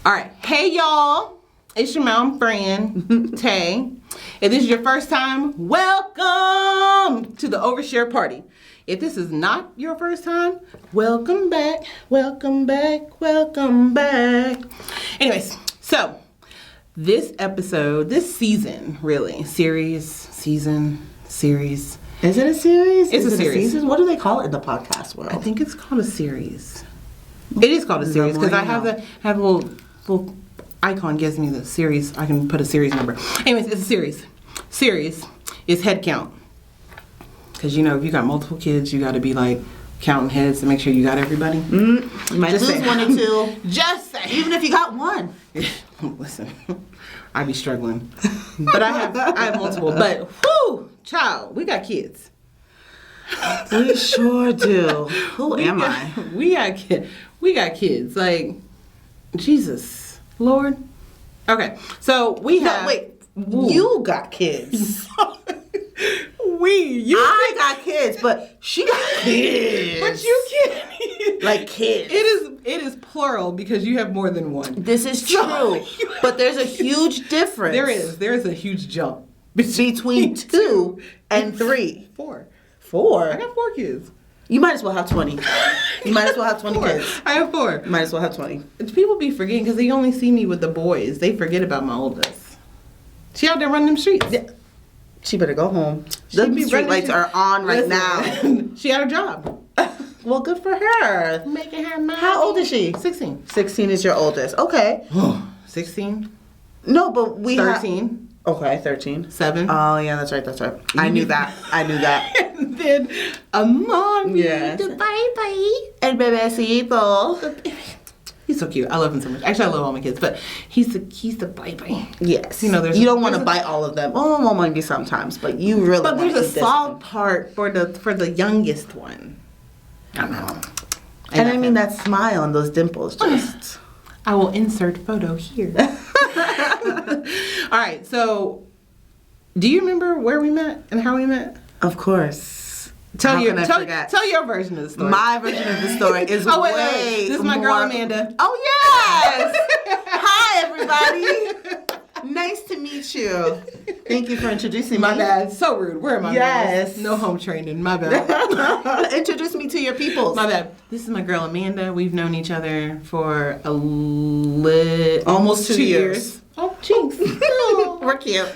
All right. Hey, y'all. It's your mom friend, Tay. If this is your first time, welcome to the Overshare Party. If this is not your first time, welcome back, welcome back, welcome back. Anyways, so this episode, this season, really, season. Is it a series? It's a series. Season? What do they call it in the podcast world? I think it's called a series. It is called a series because I have a little icon gives me the series. I can put a series number. Anyways, it's a series. Series is head count. Because, if you got multiple kids, you got to be like counting heads to make sure you got everybody. You might lose one or two. Just say. Even if you got one. Listen, I be struggling. But I have multiple. But, whoo, child, we got kids. We sure do. Who am I? We got kids. Like, Jesus, Lord. Okay, so we have. No, wait. You got kids. I got kids, but she got kids. But you can't. Like kids. It is plural because you have more than one. This is true. But there's a huge difference. There is a huge jump between 2 and 3. 4. 4? I got 4 kids. You might as well have 20. You might as well have 20 kids. I have 4. You might as well have 20. People be forgetting because they only see me with the boys. They forget about my oldest. She out there running them streets. Yeah. She better go home. The street lights are on right now. She had her job. Well, good for her. Making her money. How old is she? 16. 16 is your oldest. Okay. 16? No, but we 13. Okay, 13. 7. Oh, yeah, that's right. I knew that. And then a mommy. Yes. The baby. El bebecito. He's so cute. I love him so much. Actually, I love all my kids, but he's the baby. Yes. You don't want to bite all of them. Oh, maybe sometimes, but you really. But there's a soft one. part for the youngest one. I know. And I mean that smile and those dimples, just. I will insert photo here. All right. So, do you remember where we met and how we met? Of course. Tell your version of the story. My version of the story is wait. This is my girl Amanda. Oh yes. Hi everybody. Nice to meet you. Thank you for introducing me. My bad. So rude. Where am I? Yes. No home training. My bad. Introduce me to your peoples. My bad. This is my girl Amanda. We've known each other for almost 2 years. Oh, jinx. We're cute.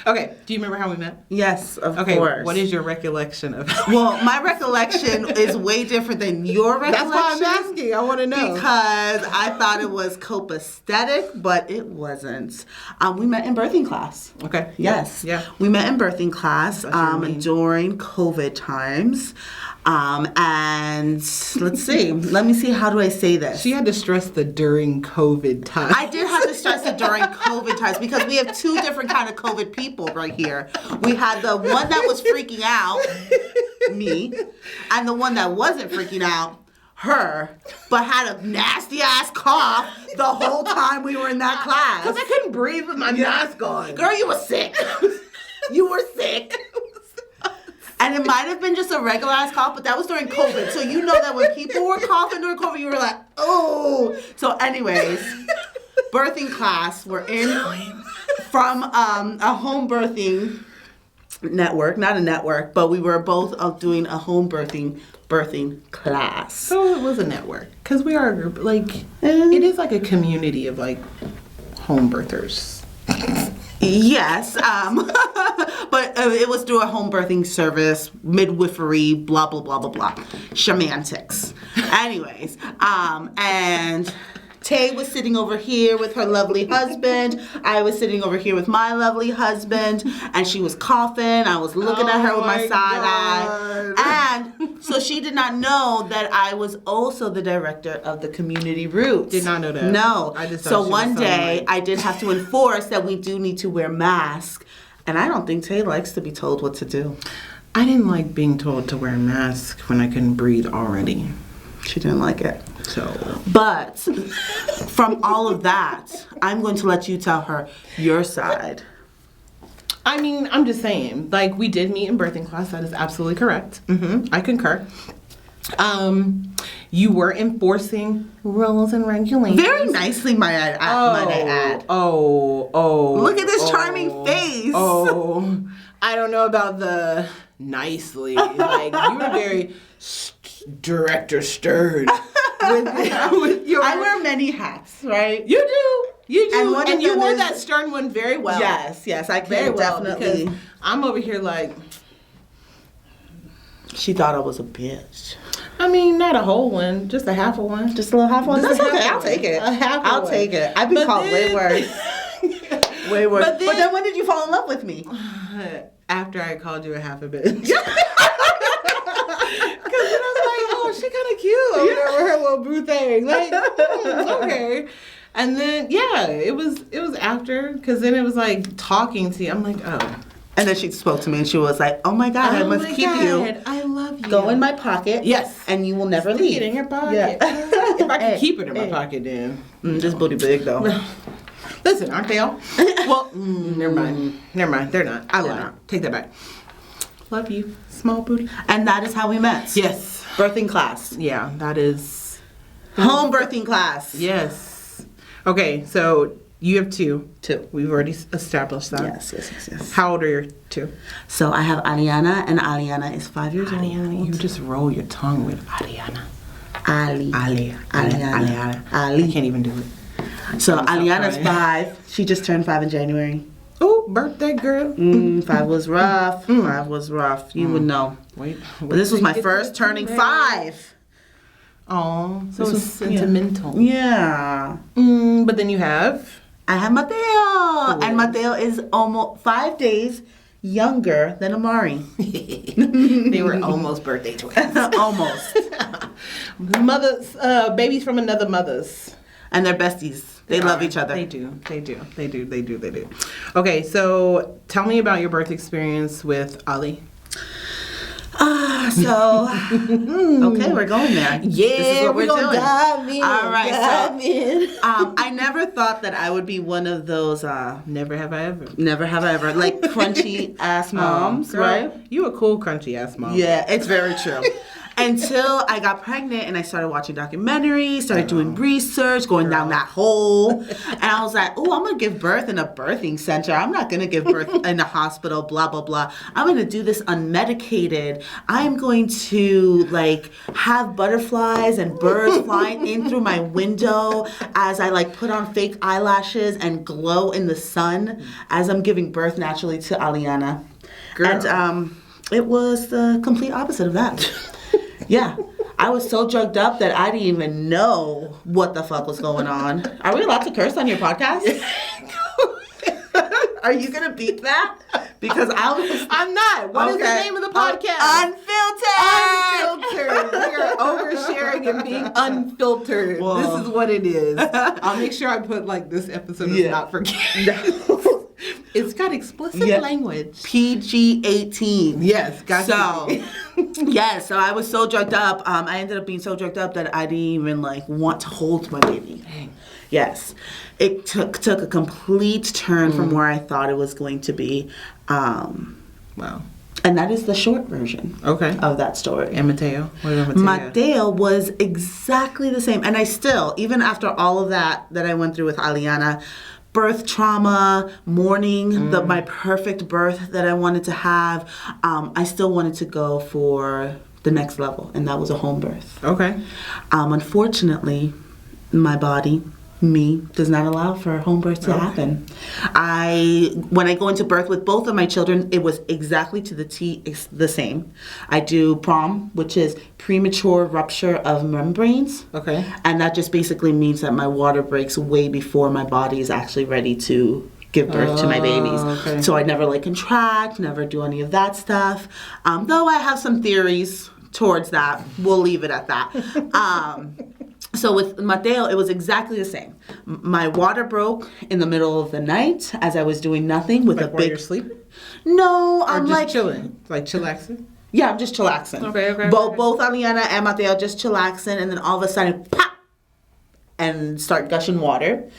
Okay. Do you remember how we met? Yes, of course. What is your recollection of Well, my recollection is way different than your recollection. That's why I'm asking. I want to know. Because I thought it was copacetic, but it wasn't. We met in birthing class. Okay. Yes. Yeah. We met in birthing class during COVID times. And let's see. Let me see. How do I say this? She had to stress the during COVID time. I did have to stress it during COVID times because we have 2 different kind of COVID people right here. We had the one that was freaking out, me, and the one that wasn't freaking out, her, but had a nasty ass cough the whole time we were in that class. Because I couldn't breathe with my mask on. Girl, you were sick. You were sick. And it might have been just a regular ass cough, but that was during COVID. So you know that when people were coughing during COVID, you were like, oh. So anyways, birthing class, we're in from a home birthing network. Not a network, but we were both doing a home birthing class. So it was a network. Because we are a group, it is like a community of home birthers. Yes, but it was through a home birthing service, midwifery, blah, blah, blah, blah, blah, semantics. Anyways, and Tay was sitting over here with her lovely husband. I was sitting over here with my lovely husband, and she was coughing. I was looking at her with my side eye. And so she did not know that I was also the director of the community roots. Did not know that. No. I just so one day I did have to enforce that we do need to wear masks. And I don't think Tay likes to be told what to do. I didn't like being told to wear a mask when I couldn't breathe already. She didn't like it. So, but from all of that, I'm going to let you tell her your side. I mean, I'm just saying, we did meet in birthing class. That is absolutely correct. I concur. You were enforcing rules and regulations. Very nicely, might I add. Look at this charming face. Oh, I don't know about the nicely. Like, you were very director stern. with your... I wear many hats, right? You do. And you wore is... that stern one very well. Yes, I can very well, definitely. Because I'm over here like... She thought I was a bitch. I mean, not a whole one, just a half of one. Just a little half one? That's okay, I'll take it. I'll take it. I've been called way worse. Way worse. But then when did you fall in love with me? After I called you a half a bitch. Because then I was like, oh, she kind of cute over there with her little boo thing. Like, okay. And then, it was after, because then it was like talking to you. I'm like, oh. And then she spoke to me and she was like, oh my God, I must keep you. I love you. Go in my pocket. Yes. And you will never Stick leave. it in your pocket. Yeah. If I can keep it in my pocket, then. This booty big, though. Listen, aren't they all? Well, never mind. They're not. I lied. Take that back. Love you, small booty. And that is how we met. Yes. Birthing class. Yeah, that is. Home birthing class. Yes. Okay, so you have two. We've already established that. Yes. How old are your two? So I have Aliana, and Aliana is 5 years old. You just roll your tongue with Aliana. Ali. Aliana. I can't even do it. So Aliana's 5. She just turned 5 in January. Oh, birthday girl. 5 was rough. 5 was rough. You would know. Wait, but this was my first turning 5. Oh, so it's sentimental. Yeah. But then you have? I have Mateo. Oh. And Mateo is almost 5 days younger than Amari. They were almost birthday twins. Almost. Babies from another mother's. And they're besties. They love each other. They do. Okay, so tell me about your birth experience with Ali. Okay, we're going there. Yeah, this is what we're doing. Dive in, all right, dive in. I never thought that I would be one of those. Never have I ever. Like crunchy ass moms, girl, right? You a cool crunchy ass mom. Yeah, it's very true. Until I got pregnant and I started watching documentaries, started doing research, going down that hole. And I was like, oh, I'm going to give birth in a birthing center. I'm not going to give birth in a hospital, blah, blah, blah. I'm going to do this unmedicated. I'm going to have butterflies and birds flying in through my window as I put on fake eyelashes and glow in the sun as I'm giving birth naturally to Aliana. Girl. And it was the complete opposite of that. Yeah, I was so drugged up that I didn't even know what the fuck was going on. Are we allowed to curse on your podcast? Are you gonna beat that? Because I'm not. What is the name of the podcast? Unfiltered. We are oversharing and being unfiltered. Whoa. This is what it is. I'll make sure I put this episode is not for kids. It's got explicit language. PG-18. Yes, got so I was so drugged up. I ended up being so drugged up that I didn't even want to hold my baby. Dang. Yes. It took a complete turn from where I thought it was going to be. Wow. And that is the short version of that story. And Mateo? What about Mateo? Mateo was exactly the same. And I still, even after all of that I went through with Aliana, birth trauma, mourning, my perfect birth that I wanted to have, I still wanted to go for the next level, and that was a home birth. Okay. Unfortunately, my body, me, does not allow for home birth to happen. When I go into birth with both of my children, it was exactly to the T the same. I do PROM, which is premature rupture of membranes. Okay. And that just basically means that my water breaks way before my body is actually ready to give birth to my babies. Okay. So I never contract, never do any of that stuff. Though I have some theories towards that. We'll leave it at that. So with Mateo, it was exactly the same. My water broke in the middle of the night as I was doing nothing with a big... While you're sleeping? No, I'm just chilling? Chillaxing? Yeah, I'm just chillaxing. Okay. Both Aliana and Mateo just chillaxing, and then all of a sudden, pop! and start gushing water.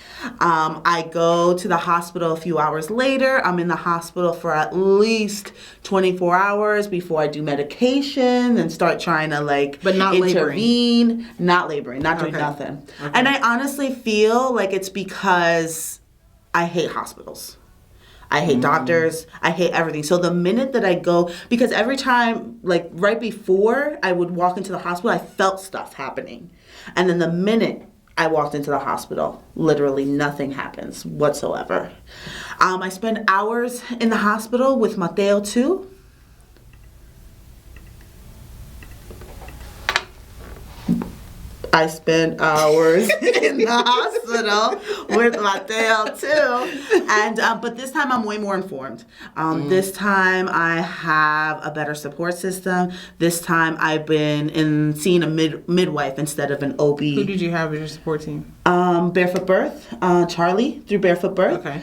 I go to the hospital a few hours later. I'm in the hospital for at least 24 hours before I do medication and start trying to But not intervene. laboring. Not laboring, not doing Okay. nothing. Okay. And I honestly feel like it's because I hate hospitals. I hate doctors. I hate everything. So the minute that I go, because every time, like right before I would walk into the hospital, I felt stuff happening. And then the minute I walked into the hospital, literally nothing happens whatsoever. I spend hours in the hospital with Mateo too. I spent hours in the hospital with Mateo too, and but this time I'm way more informed. This time I have a better support system. This time I've been seeing a midwife instead of an OB. Who did you have as your support team? Barefoot Birth, Charlie through Barefoot Birth. Okay.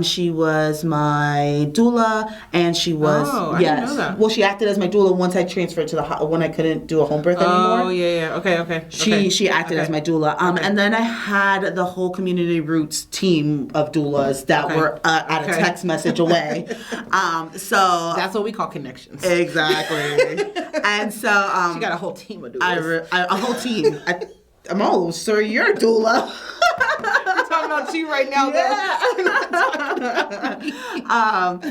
She was my doula, and she was I didn't know that. Well, she acted as my doula once I transferred to when I couldn't do a home birth anymore. Oh yeah. Okay. She acted as my doula. And then I had the whole Community Roots team of doulas that were at a text message away. So That's what we call connections. exactly. And so She got a whole team of doulas. a whole team. Oh, sir, you're a doula. We're talking about you right now,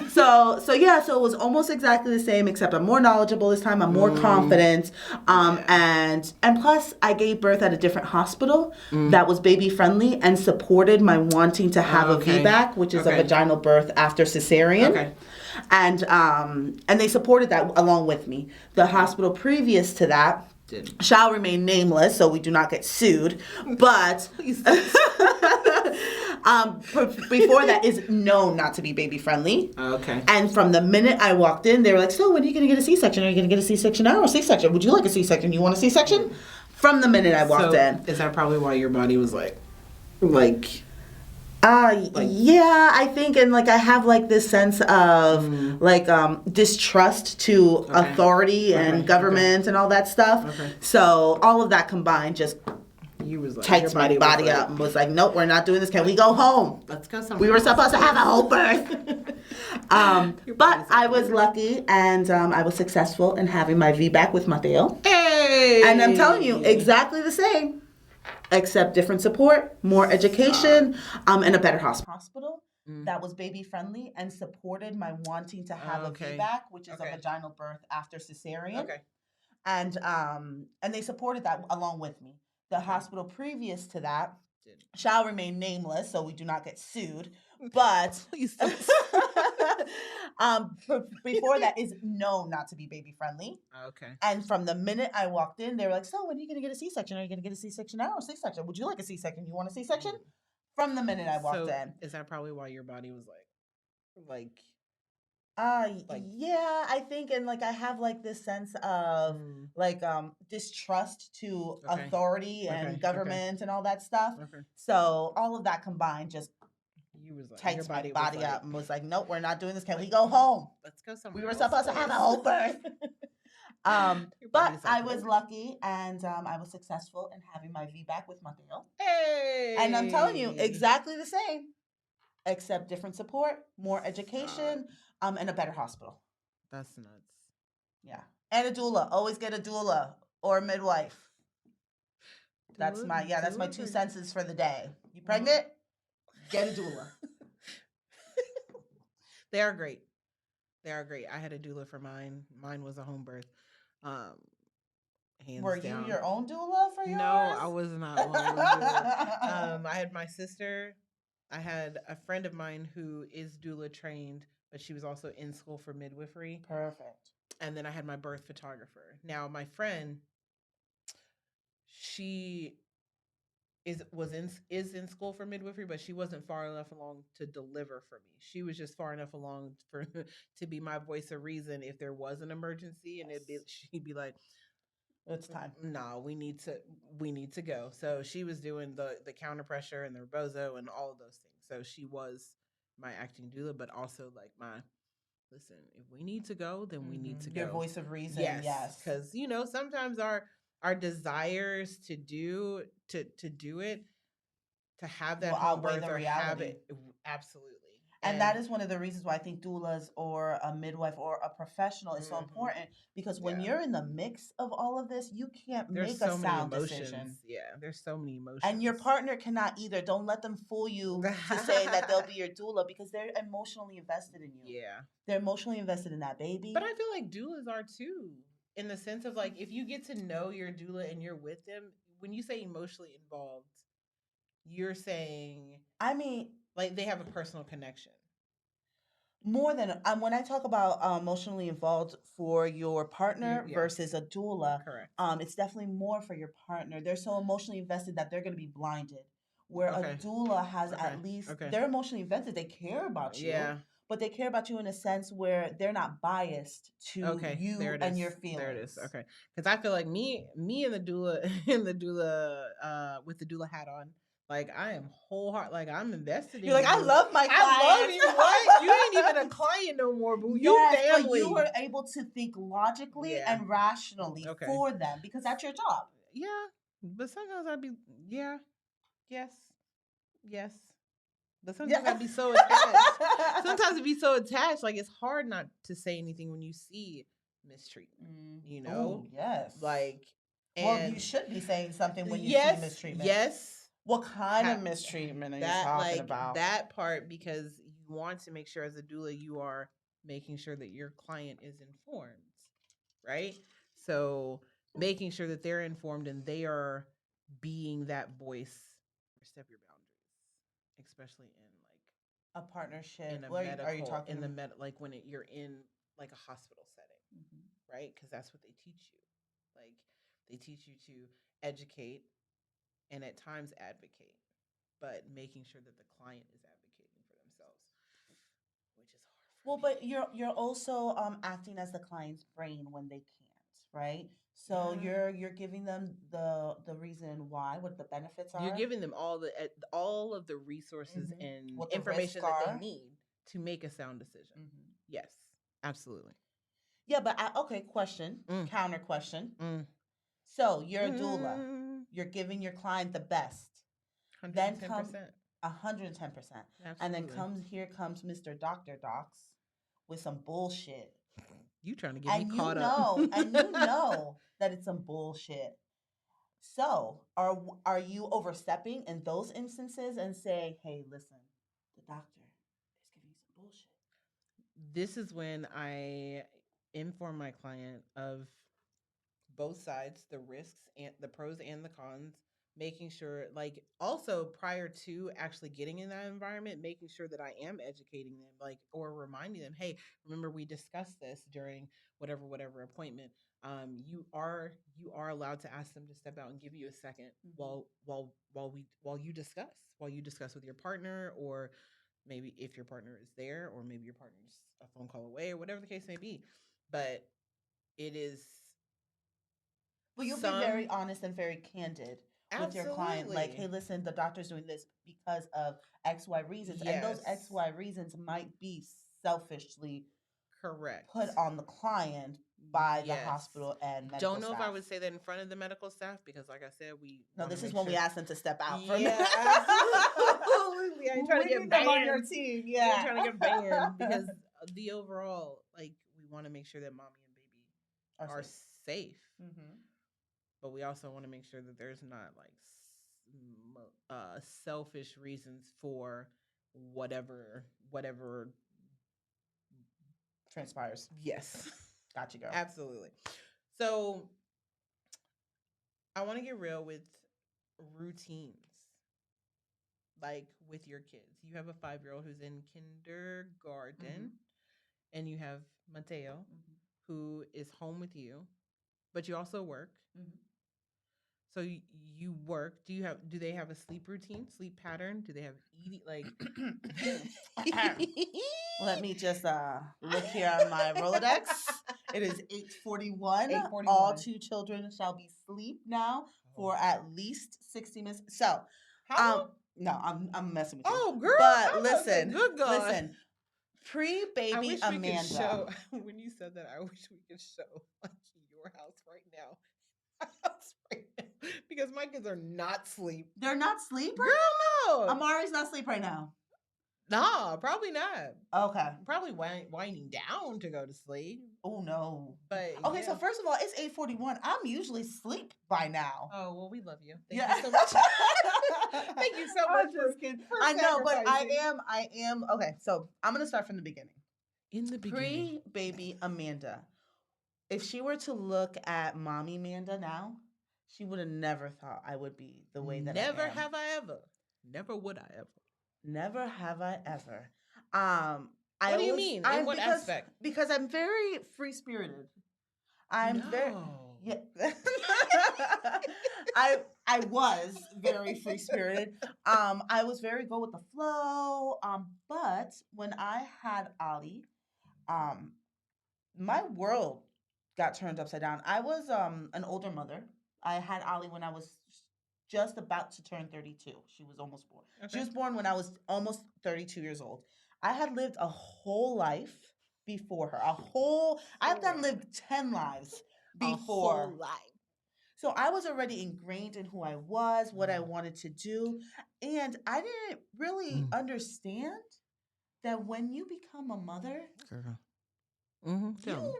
So it was almost exactly the same, except I'm more knowledgeable this time. I'm more confident, and plus I gave birth at a different hospital that was baby friendly and supported my wanting to have a VBAC, which is a vaginal birth after cesarean. Okay. And they supported that along with me. The hospital previous to that shall remain nameless, so we do not get sued. But before that is known not to be baby friendly. Okay. And from the minute I walked in, they were like, "So when are you going to get a C-section? Are you going to get a C-section now or C-section? Would you like a C-section? You want a C-section?" From the minute I walked in. Is that probably why your body was like? Yeah, I think, and I have this sense of distrust to authority and government and all that stuff. Okay. So all of that combined just You was like, tights my body up and was like, "Nope, we're not doing this. Can we go home? Let's go somewhere. We were supposed to have a whole birth." But I was lucky, and I was successful in having my VBAC with Mateo. Hey. And I'm telling you, exactly the same. Except different support, more education, and a better hospital that was baby friendly and supported my wanting to have a VBAC, which is a vaginal birth after cesarean. Okay. And they supported that along with me. The hospital previous to that shall remain nameless, so we do not get sued. But Please don't. before that is known not to be baby friendly. Okay. And from the minute I walked in, they were like, "So when are you going to get a C-section? Are you going to get a C-section now or C-section? Would you like a C-section? You want a C-section?" From the minute I walked in. Is that probably why your body was like? Yeah, I think, and I have this sense of distrust to authority and government and all that stuff. Okay. So all of that combined just You was like, tights your my body was up and was like, "Nope, we're not doing this. Can we go home? Let's go somewhere. We were else supposed to have a whole birth." Your But body's like, I was lucky, and I was successful in having my VBAC with Mateo. Hey. And I'm telling you, exactly the same, except different support, more education, and a better hospital. That's nuts. Yeah. And a doula. Always get a doula or a midwife. That's my 2 cents for the day. You pregnant? Get a doula. They are great. I had a doula for mine. Mine was a home birth. Hands Were down. you your own doula for yours? No, I was not my own doula. I had my sister. I had a friend of mine who is doula trained, but she was also in school for midwifery. Perfect. And then I had my birth photographer. Now, my friend, she is in school for midwifery, but she wasn't far enough along to deliver for me. She was just far enough along to be my voice of reason if there was an emergency, and she'd be like, "It's time. No, we need to go." So she was doing the counter pressure and the rebozo and all of those things. So she was my acting doula, but also listen, if we need to go, then we need to go. Your voice of reason, yes. Because sometimes our desires to do it to have that will home outweigh birth the or have reality. it. Absolutely. And that is one of the reasons why I think doulas or a midwife or a professional is so Mhm. important, because when Yeah. you're in the mix of all of this, you can't There's make so a many sound emotions. decision. Yeah, there's so many emotions. And your partner cannot either. Don't let them fool you to saying that they'll be your doula, because they're emotionally invested in you. Yeah. They're emotionally invested in that baby. But I feel like doulas are too, in the sense of like, if you get to know your doula and you're with them, when you say emotionally involved, you're saying, I mean, like, they have a personal connection. more than when I talk about emotionally involved for your partner Yeah. versus a doula, Correct. it's definitely more for your partner. They're so emotionally invested that they're going to be blinded. Where Okay. a doula has Okay. at least Okay. they're emotionally invested. They care about you, Yeah. but they care about you in a sense where they're not biased to Okay. you There it and is. your feelings. There it is. Okay. Because I feel like me and the doula in the doula with the doula hat on, like I am wholehearted, like I'm invested in You're like, I you. love my clients. I love you. What? You ain't even a client no more, boo. You Yes, family. but you were able to think logically Yeah. and rationally Okay. for them, because that's your job. Yeah. But sometimes I'd be, yeah, yes, yes. But sometimes I'd be so attached. Sometimes it'd be so attached, like it's hard not to say anything when you see mistreatment. You know, Oh, yes. like, Well, and you should be saying something when you yes, see mistreatment. yes. What kind of mistreatment are you That talking like about? that part, because you want to make sure as a doula you are making sure that your client is informed, right? So making sure that they're informed and they are being that voice for step your boundaries, especially in like A partnership. in a What medical are you talking in the about? like when you're in like a hospital setting, right? Because that's what they teach you. Like they teach you to educate and at times advocate, but making sure that the client is advocating for themselves, which is hard. Well, but you're also acting as the client's brain when they can't, right? So Yeah. you're giving them the reason why, what the benefits are. You're giving them all of the resources and What the information risks that are. they need to make a sound decision. Yes, absolutely. Yeah, but okay, question, counter question. So you're a doula. You're giving your client the best. 110%. Then come 110%. And then Absolutely. here comes Mr. Dr. Docs with some bullshit. You trying to get me caught up. And you know that it's some bullshit. So are you overstepping in those instances and saying, hey, listen, the doctor is giving you some bullshit? This is when I inform my client of both sides, the risks and the pros and the cons, making sure, like, also prior to actually getting in that environment, making sure that I am educating them, like, or reminding them, hey, remember we discussed this during whatever appointment. You are allowed to ask them to step out and give you a second while you discuss with your partner, or maybe if your partner is there, or maybe your partner's a phone call away, or whatever the case may be. But it is. Well, you'll be very honest and very candid with your client. Like, hey, listen, the doctor's doing this because of X, Y reasons. Yes. And those X, Y reasons might be selfishly correct put on the client by the hospital and medical Don't know staff. if I would say that in front of the medical staff, because like I said, this is when we ask them to step out. Yeah, absolutely. I ain't trying to get banned on your team. Yeah, I'm trying to get banned because the overall, like, we want to make sure that mommy and baby are safe. But we also want to make sure that there's not like selfish reasons for whatever transpires. Yes. Gotcha, girl. Absolutely. So I want to get real with routines, like with your kids. You have a 5-year-old who's in kindergarten, and you have Mateo, who is home with you, but you also work. So you work. Do they have a sleep routine, sleep pattern? Do they have eating, like? Let me just look here on my Rolodex. It is 8:41. All 2 children shall be asleep now for at least 60 minutes. So, no, I'm messing with you. Oh, girl! But listen, good God. listen. Pre-baby I wish Amanda. we could show, when you said that, I wish we could show like your house right now. Because my kids are not asleep. They're not asleep Girl, right no. now? Amari's not asleep right now. No, probably not. Okay. Probably winding down to go to sleep. Oh, no. But Okay, yeah. so first of all, it's 8:41. I'm usually asleep by now. Oh, well, we love you. Yeah. Thank you so much. Thank you so much. I'm just kidding. for I know, but sacrificing. I am. Okay, so I'm going to start from the beginning. In the beginning. Pre-baby Amanda. If she were to look at mommy Amanda now, she would have never thought I would be the way that Never I am. have I ever. Never would I ever. Never have I ever. What do you mean? In what aspect? Because I'm very free-spirited. I'm very... Yeah. I was very free-spirited. I was very go with the flow. But when I had Ollie, my world got turned upside down. I was an older mother. I had Ollie when I was just about to turn 32. She was almost born. Okay. She was born when I was almost 32 years old. I had lived a whole life before her. I've done lived 10 lives before. A whole life. So I was already ingrained in who I was, what I wanted to do. And I didn't really understand that when you become a mother, you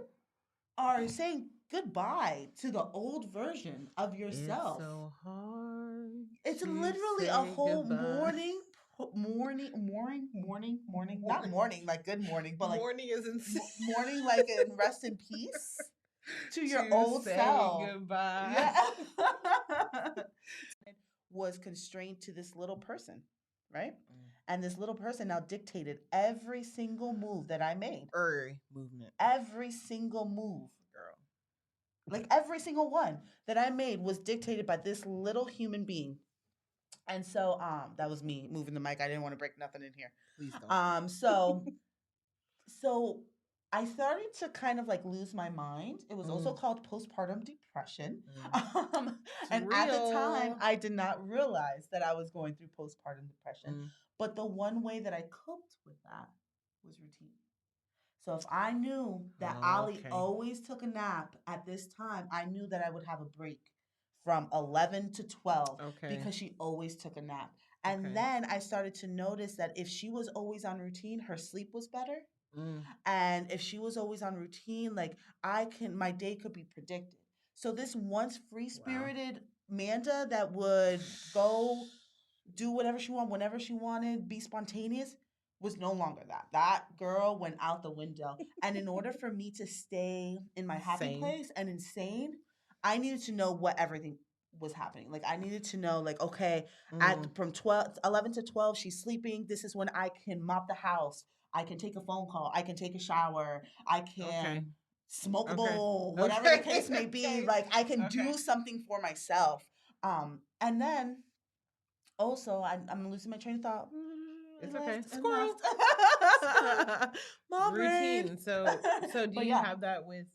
are saying goodbye to the old version of yourself. It's so hard. It's literally a whole morning, not morning like good morning, but like morning is morning like in rest in peace to your old self. Goodbye. Yeah. Was constrained to this little person, right? And this little person now dictated every single move that I made. Every single move. Girl. Like every single one that I made was dictated by this little human being. And so that was me moving the mic. I didn't want to break nothing in here. Please don't. So I started to kind of like lose my mind. It was also called postpartum depression. And real. At the time, I did not realize that I was going through postpartum depression. But the one way that I coped with that was routine. So if I knew that Ollie always took a nap at this time, I knew that I would have a break from 11 to 12 because she always took a nap. And then I started to notice that if she was always on routine, her sleep was better. And if she was always on routine, like my day could be predicted. So this once free-spirited Amanda that would go do whatever she wanted, whenever she wanted, be spontaneous, was no longer that. That girl went out the window. And in order for me to stay in my happy place and insane, I needed to know what everything was happening. Like I needed to know, like, okay, from 11 to 12, she's sleeping. This is when I can mop the house. I can take a phone call. I can take a shower. I can smoke a bowl, whatever the case may be. Like I can do something for myself. And then also I'm losing my train of thought. It's okay. Squirrel. My routine. brain. So do you have that with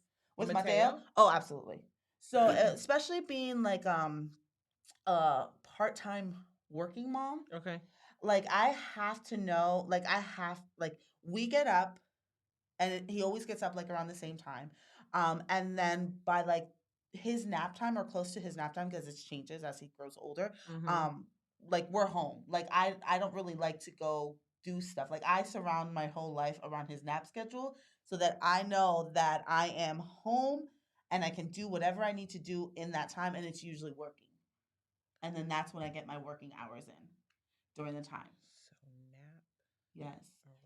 Mateo? Oh, absolutely. So especially being like a part-time working mom. Okay. Like I have to know, we get up and he always gets up like around the same time. And then by like his nap time or close to his nap time, because it changes as he grows older, like we're home. Like I don't really like to go do stuff. Like I surround my whole life around his nap schedule so that I know that I am home and I can do whatever I need to do in that time, and it's usually working. And then that's when I get my working hours in during the time. So nap. Yes.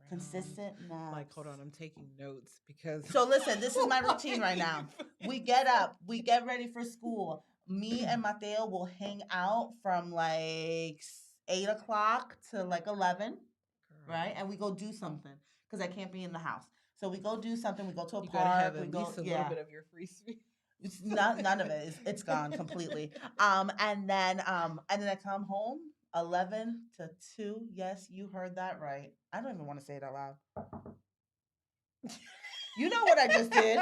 Consistent naps. Like, hold on, I'm taking notes because. So listen, this is my routine right now. We get up, we get ready for school. Me and Mateo will hang out from like 8 o'clock to like 11, right? And we go do something because I can't be in the house. So we go do something. We go to a park. Have at least a little bit of your free speech. It's none of it. It's gone completely. And then I come home 11 to 2. Yes, you heard that right. I don't even want to say it out loud. You know what I just did.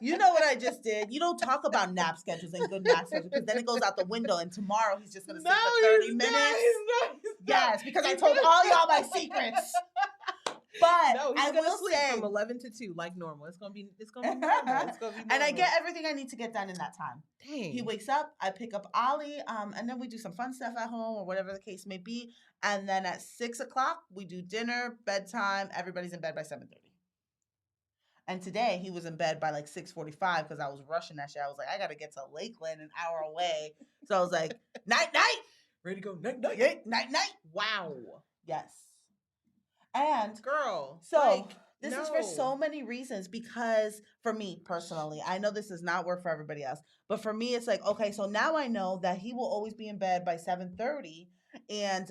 You know what I just did. You don't talk about nap schedules and good nap schedules because then it goes out the window and tomorrow he's just going to sleep for 30 minutes. Yes, because I told all y'all my secrets. But No, he's I gonna will sleep say, from 11 to 2 like normal. It's gonna be normal. It's gonna be normal. and I get everything I need to get done in that time. Dang. He wakes up, I pick up Ollie, and then we do some fun stuff at home or whatever the case may be. And then at 6:00, we do dinner, bedtime. Everybody's in bed by 7:30. And today he was in bed by like 6:45 because I was rushing that shit. I was like, I gotta get to Lakeland, an hour away. So I was like, night, night, Ready to go night night. night, night. Wow. Yes. And Girl. so like, this no. is for so many reasons, because for me personally, I know this does not work for everybody else, but for me, it's like, okay, so now I know that he will always be in bed by 7:30, and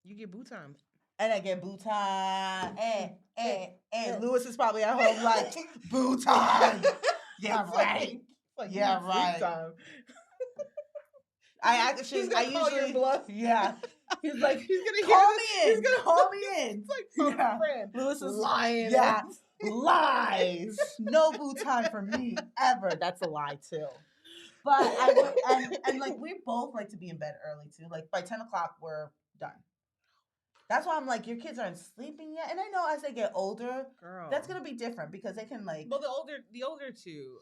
you get boo time. and I get boo time. Lewis is probably at home like, boo time. Yeah, right. Like, Yeah, boo right. time. He's gonna call your bluff. Yeah. He's like, He's gonna call me hear in. this. He's gonna Call me in. It's like phone a friend. Lewis is lying. Yeah. Lies. No boo time for me ever. That's a lie too. But and like we both like to be in bed early too. Like by 10:00 we're done. That's why I'm like, your kids aren't sleeping yet. And I know as they get older, Girl, that's gonna be different because they can like. Well, the older two,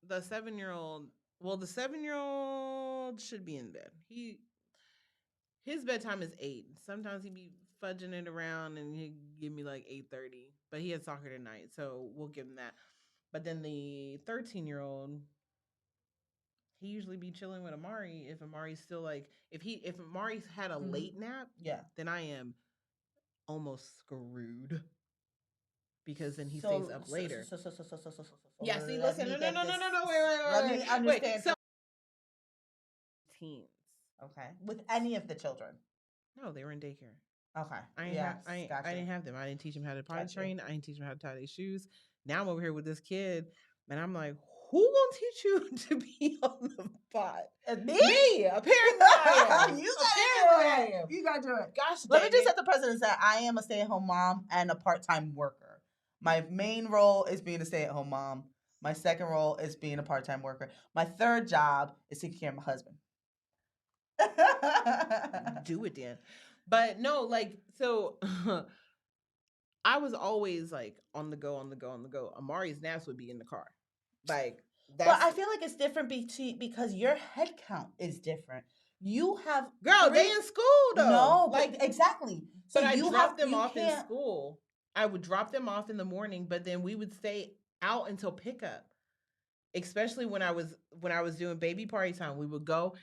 the 7-year-old. Well, the 7-year-old should be in bed. His bedtime is 8. Sometimes he be fudging it around and he give me like 8:30. But he had soccer tonight, so we'll give him that. But then the 13-year-old, he usually be chilling with Amari. If Amari's still like, if Amari's had a late nap, Yeah. then I am almost screwed. Because then he stays up later. Yeah, see, listen, no, wait. Let me understand. Wait, so teens. Okay. With any of the children. No, they were in daycare. Okay. I didn't have them. I didn't teach them how to potty train. I didn't teach them how to tie their shoes. Now I'm over here with this kid, and I'm like, who gonna teach you to be on the pot? Me. Apparently I am. You gotta do it. Gosh, let me just set the precedent that I am a stay-at-home mom and a part-time worker. My main role is being a stay-at-home mom. My second role is being a part-time worker. My third job is taking care of my husband. Do it then. But no, like, so I was always like on the go. Amari's naps would be in the car. Like, but I feel like it's different because your head count is different. You have they in school though. No, like exactly. So but I dropped them off in school. I would drop them off in the morning, but then we would stay out until pickup. Especially when I was doing baby party time, we would go.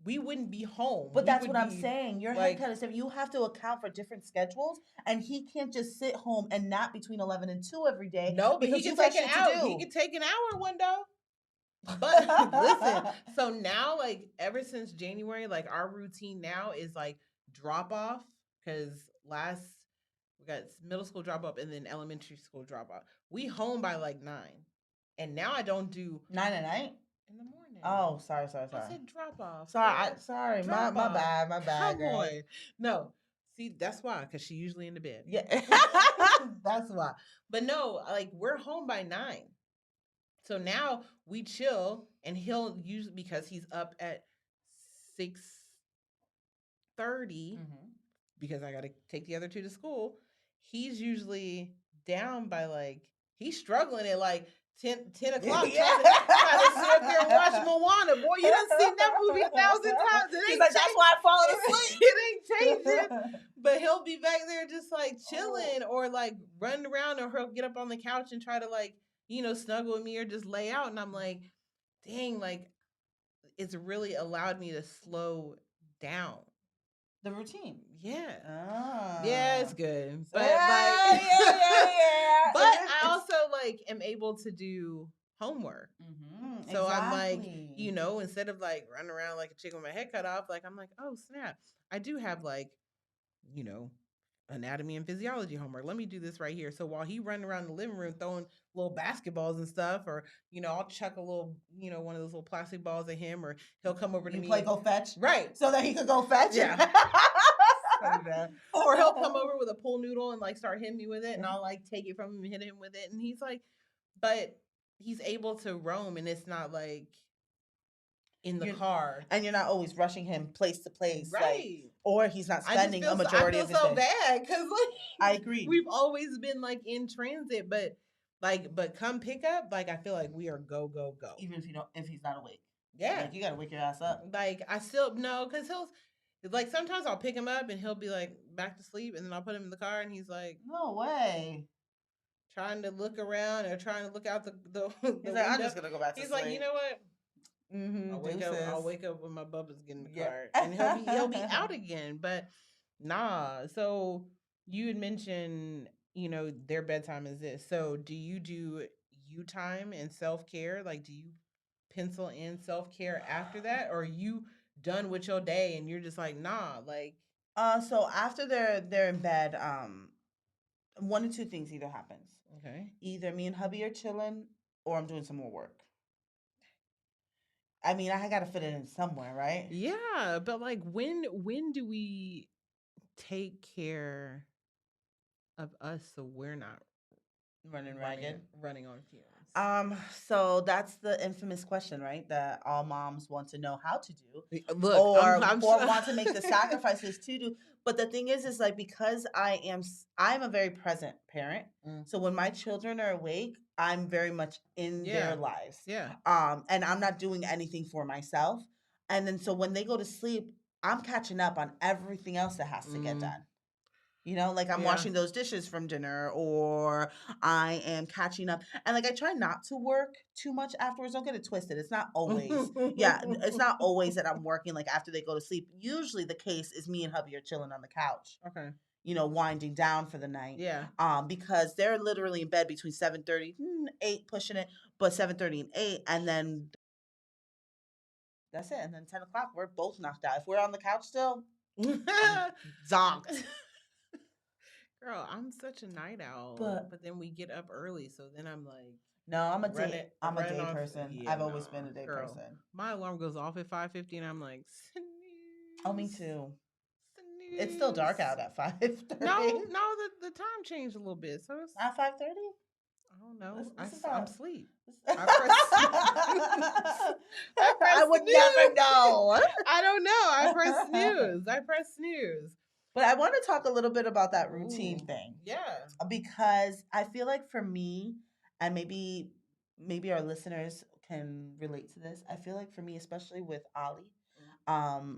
We wouldn't be home. But that's what I'm saying. Your head count is different. You have to account for different schedules, and he can't just sit home and nap between 11 and 2 every day. No, but he can take an hour. He can take an hour one day. But listen, so now, like, ever since January, like, our routine now is like drop off, because we got middle school drop off and then elementary school drop off. We home by like 9, and now I don't do 9 at night. In the morning. Oh, sorry. I said drop off. Sorry. My bad. Come on. No. See, that's why, because she's usually in the bed. Yeah. That's why. But no, like, we're home by 9. So now we chill, and he'll usually, because he's up at 6:30, because I got to take the other two to school, he's usually down by like, he's struggling at like 10 o'clock trying to sit up there and watch Moana. Boy, you done seen that movie 1,000 times. He's like, that's why I fall asleep. It ain't changing. But he'll be back there just like chilling or like running around, or he'll get up on the couch and try to like, snuggle with me or just lay out. And I'm like, dang, like, it's really allowed me to slow down. The routine. Yeah. Oh. Yeah, it's good. But yeah. But I also like am able to do homework. Mm-hmm. So I'm like, instead of like running around like a chicken with my head cut off, like I'm like, oh snap. I do have like, anatomy and physiology homework. Let me do this right here. So while he running around the living room throwing little basketballs and stuff, or I'll chuck a little, one of those little plastic balls at him, or he'll come over to me. Play go fetch, right? So that he could go fetch. Yeah. Or he'll come over with a pool noodle and like start hitting me with it, and I'll like take it from him and hit him with it, and he's like, but he's able to roam, and it's not like in the You're- car. And you're not always rushing him place to place. Like, Right. or he's not spending a majority of his I feel so day. bad because like I agree. we've always been like in transit, but come pick up, like I feel like we are go. Even if he's not awake. Yeah. Like, you gotta wake your ass up. Like I still no, because he'll like sometimes I'll pick him up and he'll be like back to sleep, and then I'll put him in the car and he's like, No way. trying to look around or trying to look out the He's window. like, I'm just gonna go back to He's sleep. like, you know what? Mm-hmm. I'll wake up when my bubba's getting in the Yeah. car, and he'll be out again. But nah. So you had mentioned, their bedtime is this. So do you do you time and self care? Like, do you pencil in self care after that, or are you done with your day and you're just like, nah, like? So after they're in bed, one of two things either happens. Okay. Either me and hubby are chilling, or I'm doing some more work. I mean, I gotta fit it in somewhere, right? Yeah, but like, when do we take care of us so we're not Running ragged. running on fumes? So that's the infamous question, right? That all moms want to know how to do, Look, or I'm want to make the sacrifices to do. But the thing is like, because I'm a very present parent. So when my children are awake, I'm very much in their lives. Yeah. And I'm not doing anything for myself. And then so when they go to sleep, I'm catching up on everything else that has to get done. Like I'm washing those dishes from dinner, or I am catching up. And like I try not to work too much afterwards. Don't get it twisted. It's not always. It's not always that I'm working like after they go to sleep. Usually the case is me and hubby are chilling on the couch. Okay. Winding down for the night. Yeah. Because they're literally in bed between 7:30, 8 pushing it, but 7:30 and 8, and then that's it. And then 10 o'clock, we're both knocked out. If we're on the couch still, zonked. Girl, I'm such a night owl. But then we get up early, so then I'm like, no, I'm a day person. Yeah, I've always been a day person. My alarm goes off at 5:50 and I'm like, snooze. Oh, me too. Snooze. It's still dark out at 5:30. No, the time changed a little bit. So it's at 5:30? I don't know. I'm asleep. I would never know. I don't know. I press snooze. But I want to talk a little bit about that routine thing. Yeah. Because I feel like for me, and maybe our listeners can relate to this. I feel like for me, especially with Ollie,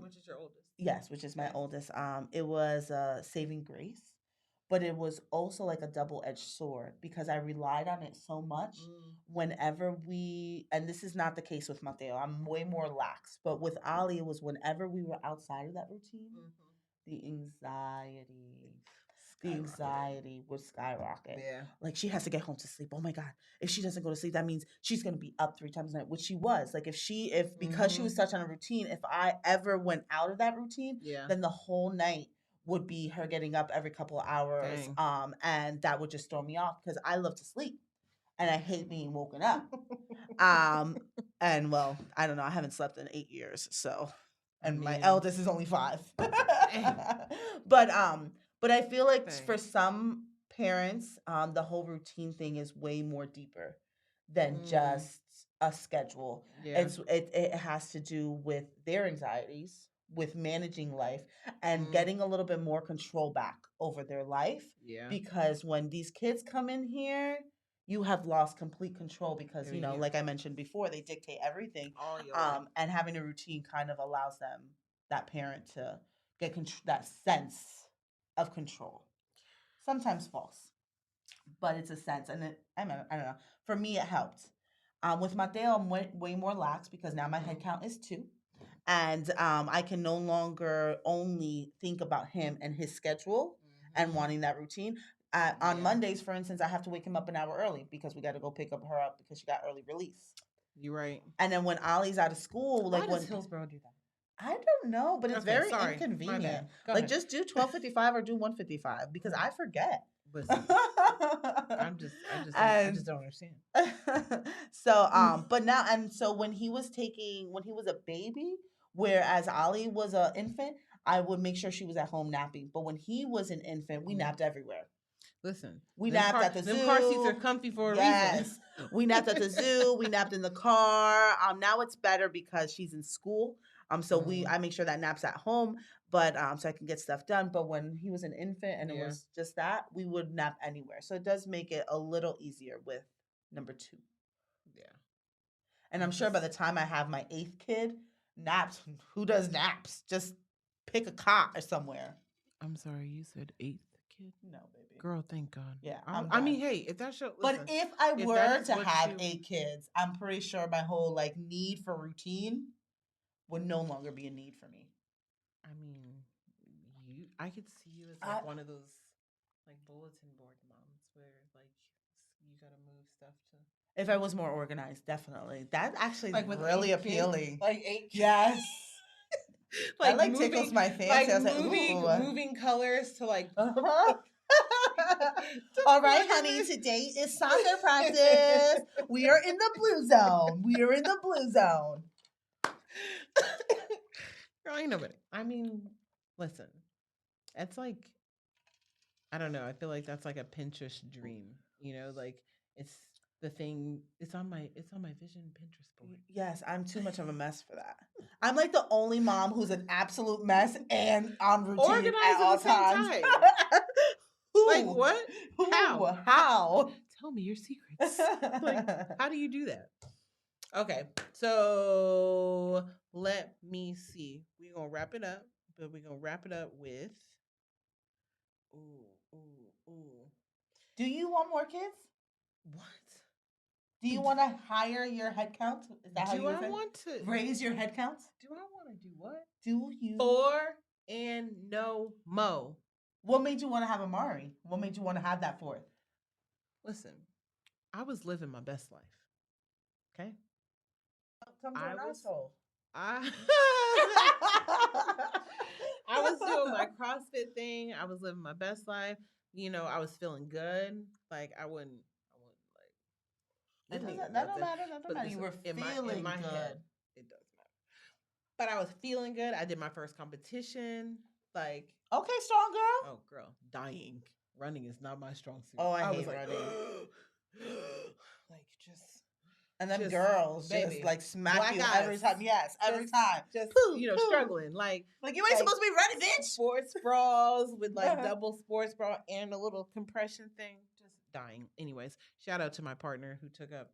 which is your oldest? Yes, which is my oldest. It was a saving grace, but it was also like a double-edged sword because I relied on it so much whenever and this is not the case with Mateo. I'm way more lax, but with Ollie, it was whenever we were outside of that routine. The anxiety would skyrocket. Yeah. Like, she has to get home to sleep. Oh my God. If she doesn't go to sleep, that means she's going to be up 3 times a night, which she was. Like, because she was such on a routine, if I ever went out of that routine, then the whole night would be her getting up every couple of hours. Dang. And that would just throw me off because I love to sleep and I hate being woken up. And well, I don't know. I haven't slept in 8 years. So, and my eldest is only 5. But I feel like for some parents, the whole routine thing is way more deeper than just a schedule. Yeah. It has to do with their anxieties, with managing life, and getting a little bit more control back over their life. Yeah. Because when these kids come in here, you have lost complete control because, like I mentioned before, they dictate everything. And having a routine kind of allows that parent to get that sense of control. Sometimes false, but it's a sense. And I don't know. For me, it helped. With Mateo, I'm way more lax because now my head count is 2. And I can no longer only think about him and his schedule and wanting that routine. On Mondays, for instance, I have to wake him up an hour early because we got to go pick her up because she got early release. You're right. And then when Ollie's out of school, why does Hillsborough do that? I don't know, but it's very inconvenient. Like, just do 12:55 or do 1:55 because I forget. Listen, I just don't understand. So, but now, and so when he was a baby, whereas Ollie was an infant, I would make sure she was at home napping. But when he was an infant, we napped everywhere. Listen, We napped at the zoo. Them car seats are comfy for a reason. We napped at the zoo. We napped in the car. Now it's better because she's in school. So I make sure that nap's at home, but so I can get stuff done. But when he was an infant and it was just that, we would nap anywhere. So it does make it a little easier with number 2. Yeah. And I'm sure by the time I have my 8th kid, naps. Who does naps? Just pick a cot or somewhere. I'm sorry, you said 8th kid? No, baby. Girl, thank God. Yeah. I mean, hey, if that's your. But if I were to have 8 kids, I'm pretty sure my whole like need for routine would no longer be a need for me. I mean, I could see you as like one of those like bulletin board moms where like you gotta move stuff to. If I was more organized, definitely. That's actually like really appealing. Like 8 kids. Yes. That like moving, tickles my fancy. Like I was moving colors to like. All right, honey. Today is soccer practice. We are in the blue zone. Girl, ain't nobody. I mean, listen. It's like, I don't know. I feel like that's like a Pinterest dream. You know, like it's the thing. It's on my vision Pinterest board. Yes, I'm too much of a mess for that. I'm like the only mom who's an absolute mess and on routine organized at all times. Like what? How? Tell me your secrets. Like, how do you do that? Okay, so let me see. We're gonna wrap it up, but we're gonna wrap it up with. Ooh. Do you want more kids? What? Do you want to hire your head count? Is that how you want to raise your head count? Do I want to do what? Do you? 4 and no mo. What made you want to have Amari? What made you want to have that 4th? Listen, I was living my best life. Okay? Come to an asshole. I was doing my CrossFit thing. I was living my best life. You know, I was feeling good. Like I wouldn't like. That don't matter. You were feeling my good. Head, it does matter. But I was feeling good. I did my first competition. Like, okay, strong girl. Oh, girl, dying. Running is not my strong suit. Oh, I hate running. Like just. And then girls just like smack you every time. Yes, every time. Just struggling. Like you ain't supposed to be ready, bitch. Sports bras with like double sports bra and a little compression thing. Just dying. Anyways, shout out to my partner who took up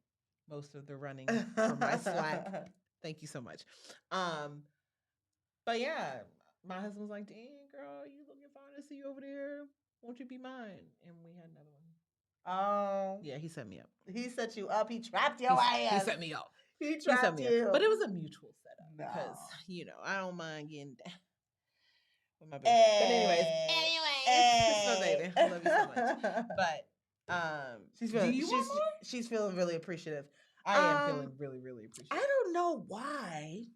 most of the running for my slack. Thank you so much. But yeah, my husband was like, "Dang, girl, you looking fine to see you over there. Won't you be mine?" And we had another one. Oh. Yeah, he set me up. He set you up. He trapped your ass. He set me up. He trapped you. But it was a mutual setup. No. Because, I don't mind getting down with my baby. But anyways. So, baby, I love you so much. But, she's feeling really appreciative. I am feeling really, really appreciative. I don't know why.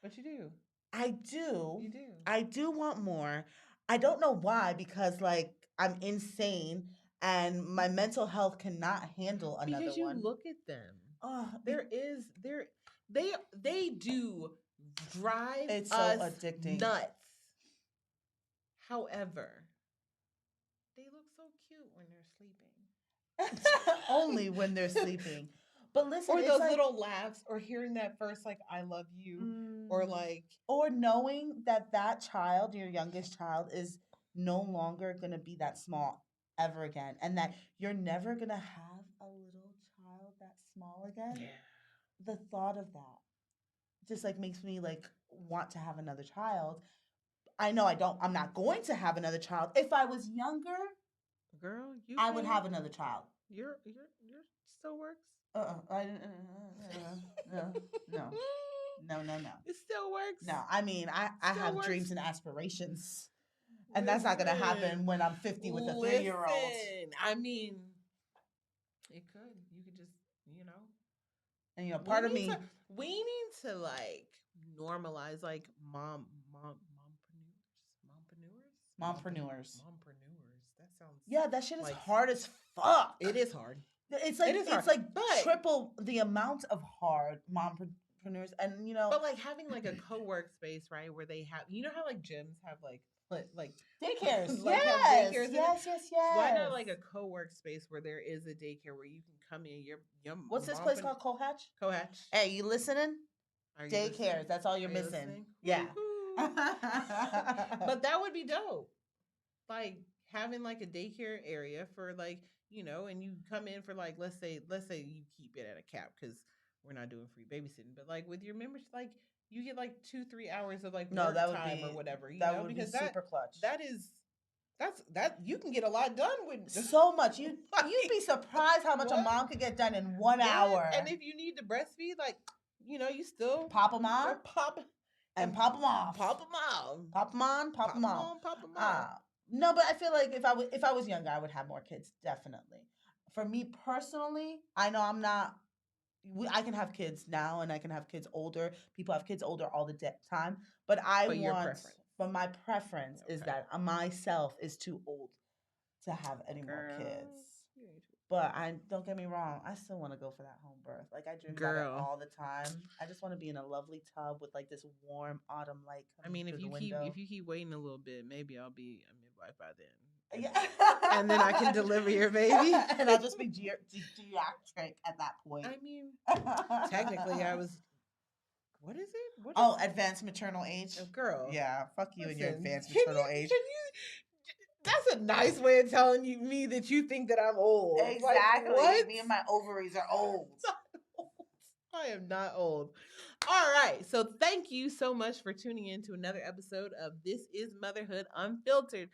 But you do. I do. You do. I do want more. I don't know why, because, like, I'm insane. And my mental health cannot handle another one. Because you look at them. They do drive it's so us addicting. Nuts. However, they look so cute when they're sleeping. Only when they're sleeping. But listen, or those little laughs, or hearing that first like "I love you," or knowing that child, your youngest child, is no longer gonna be that small ever again, and that you're never gonna have a little child that small again. Yeah. The thought of that just like makes me like want to have another child. I'm not going to have another child. If I was younger, girl, I would have another child. Your still works? No. It still works. No, I mean I have dreams and aspirations. And that's not going to happen when I'm 50 with a 3-year-old. I mean, it could. You could just, And part of me, we need to like normalize like mompreneurs. That sounds. That shit is hard as fuck. It is hard. It's like triple the amount of hard mompreneurs. entrepreneurs, and But like having like a co-work space, right, where they have, how like gyms have like daycares. like have Yes, daycares in it? yes. Why not like a co-work space where there is a daycare where you can come in? Your What's this mom place called? Cohatch. Cohatch. Hey, you listening? Are you Daycares. listening? That's all you're Are you missing. listening? Yeah. But that would be dope. Like having like a daycare area for like, and you come in for like, let's say you keep it at a cap because we're not doing free babysitting, but like with your members, like you get like 2-3 hours of like work time or whatever, that would because be super clutch. That you can get a lot done with so much. You'd be surprised how much a mom could get done in 1 hour. And if you need to breastfeed, like, you still pop them on, pop them off, pop them on, pop them on, pop them on, pop them on. No, but I feel like if I was younger, I would have more kids. Definitely. For me personally, I know I'm not. I can have kids now, and I can have kids older. People have kids older all the time, but my preference is that myself is too old to have any more kids. But don't get me wrong, I still want to go for that home birth. Like I dream about it all the time. I just want to be in a lovely tub with like this warm autumn light coming through the window. If you keep waiting a little bit, maybe I'll be a midwife by then. Yeah. And then I can deliver your baby. And I'll just be geriatric at that point. I mean, technically I was, what is it? Advanced maternal age. Oh, girl. Yeah, fuck you and your advanced maternal age. That's a nice way of telling me that you think that I'm old. Exactly. Like, what? Me and my ovaries are old. I am not old. All right. So thank you so much for tuning in to another episode of This is Motherhood Unfiltered.